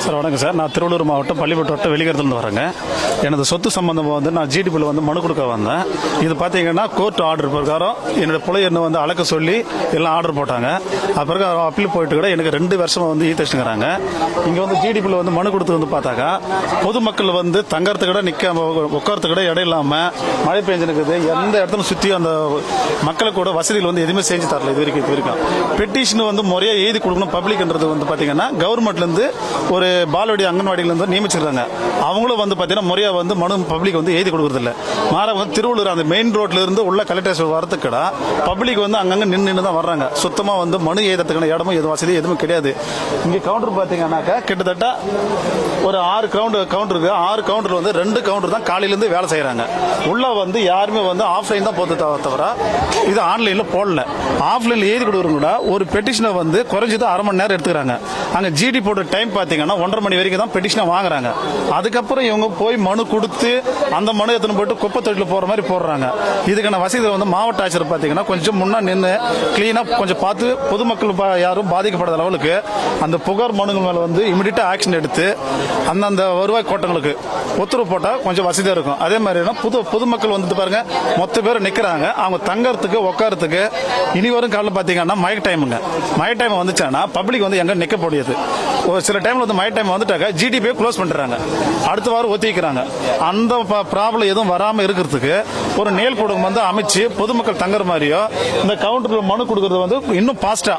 Sir வணக்கம் sir. நான் திருவள்ளூர் மாவட்டம் பள்ளிப்பட்டு வட்டம் வெளிக்கிறதுலேருந்து வரேங்க. எனது சொத்து சம்பந்தமாக வந்து நான் ஜிடிபியில் வந்து மனு கொடுக்க வந்தேன். இது பார்த்தீங்கன்னா கோர்ட் ஆர்டர் பிரகாரம் என்னோட புலைய என்ன வந்து அளக்க சொல்லி எல்லாம் ஆர்டர் போட்டாங்க. அது பிறகு அப்பீல் போயிட்டு கூட எனக்கு 2 வருஷமாக வந்து ஈத்தச்சுங்கிறாங்க. இங்கே வந்து ஜிடிபியில் வந்து மனு கொடுத்து வந்து பார்த்தாக்கா பொதுமக்கள் வந்து தங்கறதுக்கு கூட நிற்க உட்காரத்துக்கு கூட இடம் இல்லாமல் மழை பெஞ்சுனுக்குது. எந்த இடத்துல சுற்றி அந்த மக்களுக்கு கூட வசதிகள் வந்து எதுவுமே செஞ்சு தரல. இது வரைக்கும் பெட்டிஷன் வந்து முறையாக எழுதி கொடுக்கணும். பப்ளிக்ன்றது வந்து பார்த்தீங்கன்னா கவர்மெண்ட்லேருந்து ஒரு பால்வாடி அங்கன்வாடியிலேருந்து நியமிச்சிருக்காங்க. அவங்களும் வந்து பார்த்தீங்கன்னா முறையாக வந்து மனு பப்ளிக் வந்து எழுதி கொடுக்குறதில்ல. மாறாக வந்து திருவள்ளூர் அந்த மெயின் ரோட்ல இருந்து உள்ள கலெக்டர் வரதுக்குடா பப்ளிக் வந்து அங்கங்கே நின்று தான் வர்றாங்க. சுத்தமாக வந்து மனு எழுதுறதுக்கான இடமும் எதுவும் வசதி எதுவும் கிடையாது. இங்கே கவுண்டர் பார்த்தீங்கன்னாக்கா கிட்டத்தட்ட ஒரு 6 கவுண்டர் இருக்கு. 6 கவுண்டர் வந்து 2 கவுண்டர் தான் காலையிலேருந்து வேலை செய்கிறாங்க. உள்ள வந்து யாருமே வந்து ஆஃப்லைன் தான் போட்டு தவிர இது ஆன்லைனில் போடல. ஆஃப்லைனில் எழுதி கொடுக்குறவங்க ஒரு பெட்டிஷனை வந்து குறைஞ்சது அரை மணி நேரம் எடுத்துக்கிறாங்க. அங்கே ஜிடி போட்ட டைம் பார்த்தீங்கன்னா 1:30 மணி வரைக்கும் தான் பெட்டிஷனை வாங்குறாங்க. அதுக்கப்புறம் இவங்க போய் மனு கொடுத்து அந்த மனு எடுத்துன்னு போயிட்டு குப்பை தொட்டில் போகிற மாதிரி போடுறாங்க. இதுக்கான வசதி வந்து மாவட்ட ஆட்சியர் பார்த்தீங்கன்னா கொஞ்சம் முன்னா நின்று கிளீனாக கொஞ்சம் பார்த்து பொதுமக்கள் யாரும் பாதிக்கப்படாத அளவுக்கு அந்த புகார் மனுங்கள் மேலே வந்து இமிடியட்டாக ஆக்ஷன் எடுத்து அந்தந்த வருவாய் கோட்டங்களுக்கு உத்தரவு போட்டால் கொஞ்சம் வசதியாக இருக்கும். அதே மாதிரி பொதுமக்கள் வந்து பாருங்க மொத்த பேர் நிற்கிறாங்க. அவங்க தங்கறதுக்கு உட்காரத்துக்கு இனி வரும் காலம் பார்த்தீங்கன்னா மழை டைமுங்க. மழை டைம் வந்துச்சானா பப்ளிக் வந்து எங்க நிற்க முடியாது. ஒரு சில டைம்ல வந்து மழை டைம் வந்துட்டாக்க ஜிடிபியை க்ளோஸ் பண்ணுறாங்க. அடுத்த வாரம் ஒத்திக்கிறாங்க. அந்த ப்ராப்ளம் எதுவும் வராமல் இருக்கிறதுக்கு ஒரு நேல் கூடம் வந்து அமைச்சு பொதுமக்கள் தங்குற மாதிரியோ இந்த கவுண்டர் மனு கொடுக்கறது வந்து இன்னும் பாஸ்டா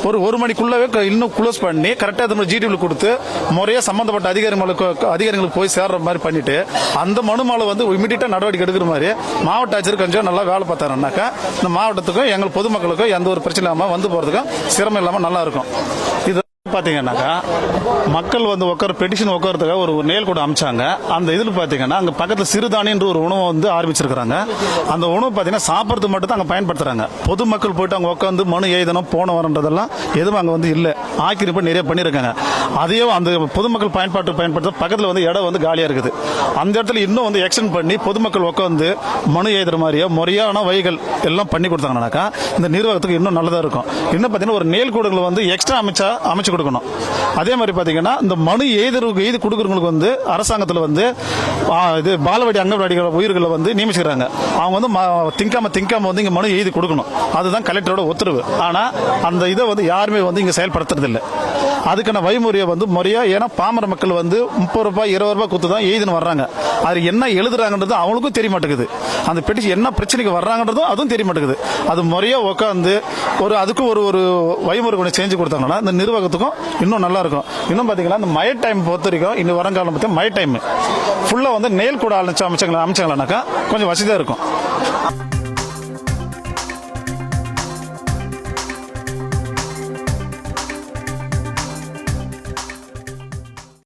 ஒரு மணிக்குள்ளவே இன்னும் க்ளோஸ் பண்ணி கரெக்டாக ஜிடிபியில் கொடுத்து முறையாக சம்பந்தப்பட்ட அதிகாரிகளுக்கு போய் சேர்ற மாதிரி பண்ணிட்டு அந்த மனு மேலே வந்து இமிடியேட்டா நடவடிக்கை எடுக்கிற மாதிரி மாவட்ட ஆட்சியர் கொஞ்சம் நல்லா வேலை பார்த்தாருன்னாக்கா இந்த மாவட்டத்துக்கும் எங்கள் பொதுமக்களுக்கும் எந்த ஒரு பிரச்சனை இல்லாமல் வந்து போகிறதுக்கும் சிரமம் இல்லாமல் நல்லா இருக்கும். இது பார்த்தீங்கன்னாக்கா மக்கள் வந்து பெட்டிஷன் உட்காரத்துக்காக ஒரு நேல் கூட அமைச்சாங்க. அந்த இதில் பார்த்தீங்கன்னா அங்கே பக்கத்தில் சிறுதானியன்ற ஒரு உணவை வந்து ஆரம்பிச்சிருக்கிறாங்க. அந்த உணவு பார்த்தீங்கன்னா சாப்பிட்றதுக்கு மட்டும் தான் அங்கே பயன்படுத்துறாங்க. பொதுமக்கள் போயிட்டு அங்கே உட்காந்து மனு எழுதணும் போன வரன்றதெல்லாம் எதுவும் அங்கே வந்து இல்லை. ஆக்கிரமிப்பு நிறைய பண்ணியிருக்காங்க. அதையும் அந்த பொதுமக்கள் பயன்படுத்த பக்கத்தில் வந்து இடம் வந்து காலியாக இருக்குது. அந்த இடத்துல இன்னும் வந்து எக்ஸ்டெண்ட் பண்ணி பொதுமக்கள் உட்காந்து மனு எழுதுற மாதிரியோ முறையான வழிகள் எல்லாம் பண்ணி கொடுத்தாங்கன்னாக்கா இந்த நிர்வாகத்துக்கு இன்னும் நல்லதாக இருக்கும். இன்னும் பார்த்தீங்கன்னா ஒரு நேல் கூடங்களை வந்து எக்ஸ்ட்ரா அமைச்சு கொடுக்கணும். அதே மாதிரி பாத்தீங்கன்னா இந்த மனு எழுதி கொடுக்கறவங்களுக்கு வந்து அரசாங்கத்தில் வந்து இது பாலவாடி அங்கன்வாடிகள் உயிர்களை வந்து நியமிச்சுக்கிறாங்க. அவங்க வந்து திங்காம வந்து இங்க மனு எழுதி கொடுக்கணும். அதுதான் கலெக்டரோட உத்தரவு. ஆனா அந்த இதை வந்து யாருமே வந்து இங்க செயல்படுத்துறது இல்லை. அதுக்கான வழிமுறையை வந்து முறையா ஏன்னா பாமர மக்கள் வந்து 30 ரூபாய் 20 ரூபாய் கொடுத்து தான் எழுதின்னு வர்றாங்க. அது என்ன எழுதுறாங்கன்றது அவங்களுக்கும் தெரிய மாட்டேங்குது. அந்த பெட்டிஷன் என்ன பிரச்சனைக்கு வர்றாங்கன்றதும் அதுவும் தெரிய மாட்டேங்குது. அது முறையா உட்காந்து அதுக்கும் ஒரு வழிமுறை கொஞ்சம் செஞ்சு கொடுத்தாங்கன்னா இந்த நிர்வாகத்துக்கும் இன்னும் நல்லா இருக்கும். இன்னும் பாத்தீங்கன்னா இந்த மழை டைம் பொறுத்த வரைக்கும் இன்னும் வருங்காலம் பார்த்தா மழை டைம் ஃபுல்லா வந்து நேல் கூட அமைச்சாங்களானாக்கா கொஞ்சம் வசதியா இருக்கும்.